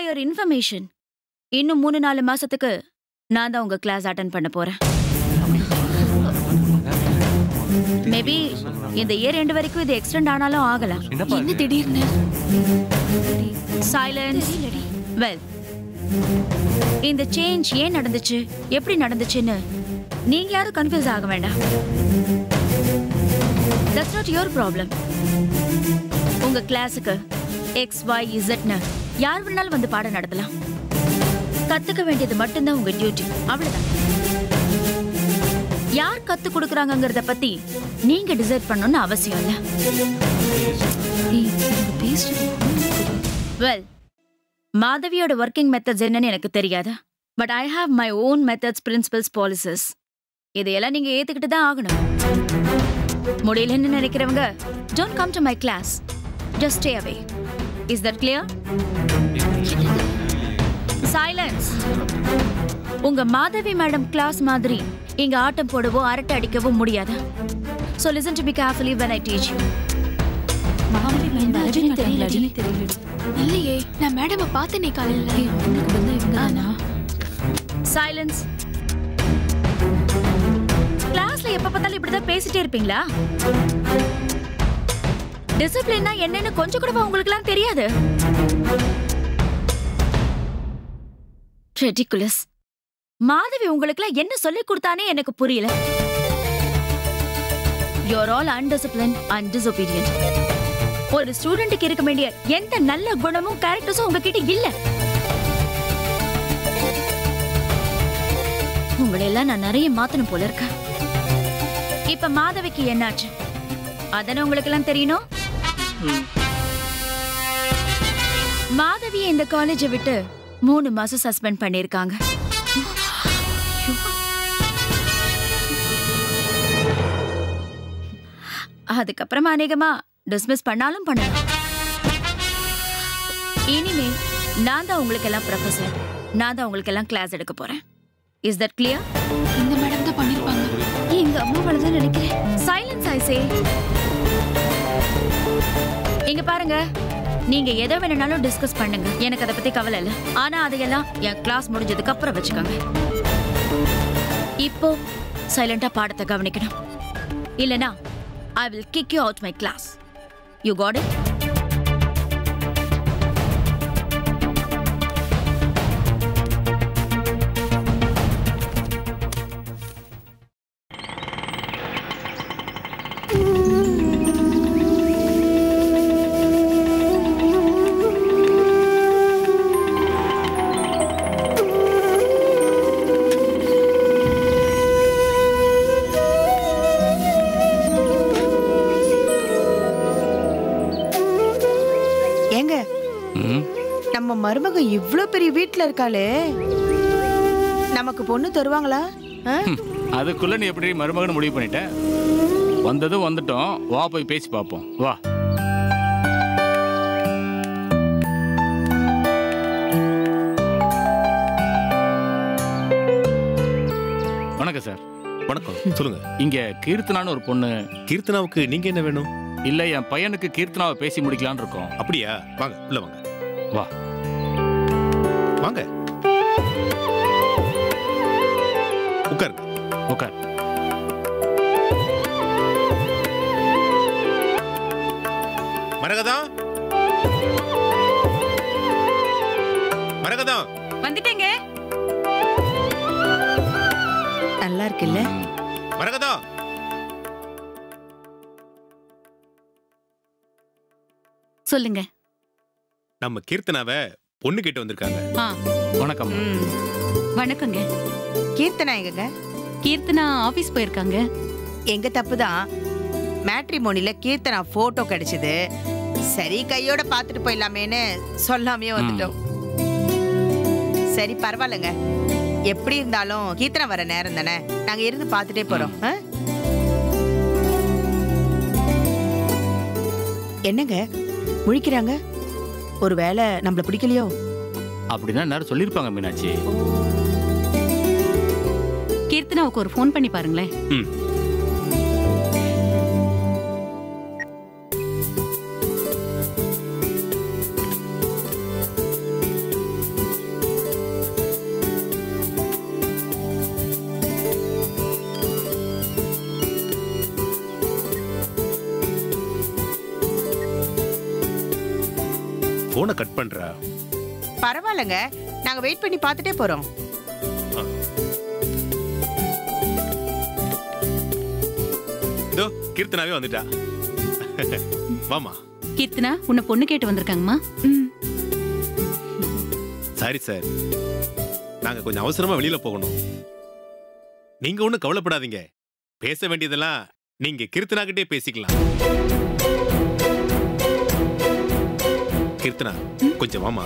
For your information, இன்னும் 3-4 மாசத்துக்கு நான் தான் உங்க கிளாஸ் அட்டெண்ட் பண்ண போறேன். மேபி இந்த இயர் எண்ட் வரைக்கும் இது எக்ஸ்டெண்ட் ஆனாலும் ஆகலாம். என்ன திடீர்னு? சைலன்ஸ். வெல், இந்த சேஞ்ச் ஏன் நடந்துச்சு, எப்படி நடந்துச்சுன்னு நீங்க யாரும் கன்ஃபியூஸ் ஆக வேண்டாம். That's not your problem. உங்க கிளாஸுக்கு XYZ ன்னு யார் வேணாலும் வந்து பாடம் நடத்தலாம். கத்துக்க வேண்டியது மட்டும்தான் உங்க டியூட்டி, அவ்வளவுதான். யார் கத்து கொடுக்கறாங்கங்கறத பத்தி நீங்க டிசைட் பண்ணணும்னு அவசியம் இல்ல. வெல், மாதவியோட ஒர்க்கிங் மெத்தட்ஸ் என்னன்னு எனக்கு தெரியாது. But I have my own methods, principles, policies. இதையெல்லாம் நீங்க ஏத்துக்கிட்டு தான் ஆகணும். முடியலன்னு நினைக்கிறவங்க don't come to my class. Just stay away. Is that clear? Silence. உங்க மாதவி மேடம் கிளாஸ் மாதிரி இங்க ஆட்டம் போடவோ அரட்டை அடிக்கவோ முடியாது. So listen to me carefully when I teach you. Madhavi madam தெரியல. இல்லையே, நான் மேடமை பார்த்தேனே காலையில. சைலன்ஸ். கிளாஸ்ல எப்ப பார்த்தாலும் இப்படிதான் பேசிட்டே இருப்பீங்களா? டிசிப்ளின்னா என்னன்னு கொஞ்சம் கூட உங்களுக்கு எல்லாம் தெரியாது? Ridiculous. மாதவி உங்களுக்கு எல்லாம் என்ன சொல்லி கொடுத்தானே எனக்கு புரியல. You're all undisciplined and disobedient. ஒரு ஸ்டூடெண்ட்டுக்கு இருக்க வேண்டிய எந்த நல்ல குணமும் கேரக்டர்ஸும் உங்ககிட்ட இல்ல. உங்களை எல்லாம் நான் நிறைய மாத்தணும் போல இருக்க. இப்ப மாதவிக்கு என்னாச்சு அதன உங்களுக்கு எல்லாம் தெரியணும். மாதவியை இந்த காலேஜை விட்டு 3 மாசம் சஸ்பெண்ட் பண்ணிருக்காங்க. அதுக்கப்புறமா அநேகமா டிஸ்மிஸ் பண்ணாலும் பண்ணலாம். இனிமே நான் தான் உங்களுக்கு எல்லாம் ப்ரொஃபசர், நான் தான் உங்களுக்கு எல்லாம் கிளாஸ் எடுக்க போறேன். Is that clear? இந்த மேடம் தான் பண்ணிருப்பாங்க. எங்க அம்மா வளதான் நினைக்கிறேன். சைலன்ஸ் ஐ சே. இங்க பாருங்க, நீங்க எதை வேணும்னாலும் டிஸ்கஸ் பண்ணுங்க, எனக்கு அதை பத்தி கவலை இல்ல. ஆனா அதையெல்லாம் என் கிளாஸ் முடிஞ்சதுக்கு அப்புறம் வச்சுக்கோங்க. இப்போ சைலண்டா பாடத்தை கவனிக்கணும், இல்லனா I will kick you out my class. You got it? நம்ம மருமக இவ்ளோ பெரிய வீட்ல இருக்காளே, நமக்கு பொண்ணு தருவாங்களா? அதுக்குள்ள நீ எப்படி மருமகன் முடிவு பண்ணிட்ட? வந்ததும் வந்துட்டோம், வா போய் பேசி பார்ப்போம். வா. வணக்கம் சார். வணக்கம், சொல்லுங்க. இங்க கீர்த்தனான்னு ஒரு பொண்ணு. கீர்த்தனாவுக்கு நீங்க என்ன வேணும்? இல்ல, என் பையனுக்கு கீர்த்தனாவை பேசி முடிக்கலான்னு இருக்கோம். அப்படியா? வாங்க, உள்ள வாங்க. வா வாங்க, உட்காருங்க. உட்கார். மரகதம், மரகதம். வந்துட்டேங்க. நல்லா இருக்குல்ல மரகதம்? சொல்லுங்க. நம்ம கீர்த்தனாவை பொண்ணு கிட்ட வந்திருக்காங்க. வணக்கம். வணக்கங்க. கீர்த்தனா எங்கங்க? கீர்த்தனா ஆபீஸ் போயிருக்காங்க. எங்க தப்புதான், மேட்ரிமோனில கீர்த்தனா போட்டோ கிடைச்சது, சரி கையோட பாத்துட்டு போயிடலாமேன்னு சொல்லாமே வந்துட்டோம். சரி பரவாயில்லங்க, எப்படி இருந்தாலும் கீர்த்தனா வர நேரம் தானே, நாங்க இருந்து பாத்துட்டே போறோம். என்னங்க முழிக்கிறாங்க? ஒருவேளை நம்மள பிடிக்கலையோ? அப்படின்னா நேரம் சொல்லிருப்பாங்க மீனாட்சி. கீர்த்தனாவுக்கு ஒரு ஃபோன் பண்ணி பாருங்களேன். போனை கட் பண்றா. பரவாயில்லங்க, நாங்க வெயிட் பண்ணி பார்த்துட்டே போறோம். இதோ கீர்த்தனாவே வந்துட்டா. வாமா. கீர்த்தனா, உன்னை பொண்ணு கேட்டு வந்திருக்காங்கம்மா. சாரி சார், நாங்க கொஞ்சம் அவசரமா வெளியில போகணும். நீங்க ஒண்ணும் கவலைப்படாதீங்க. பேச வேண்டியதெல்லாம் நீங்க கீர்த்தனா கிட்டே பேசிக்கலாம். கீர்த்தனா, கொஞ்சம் வாமா.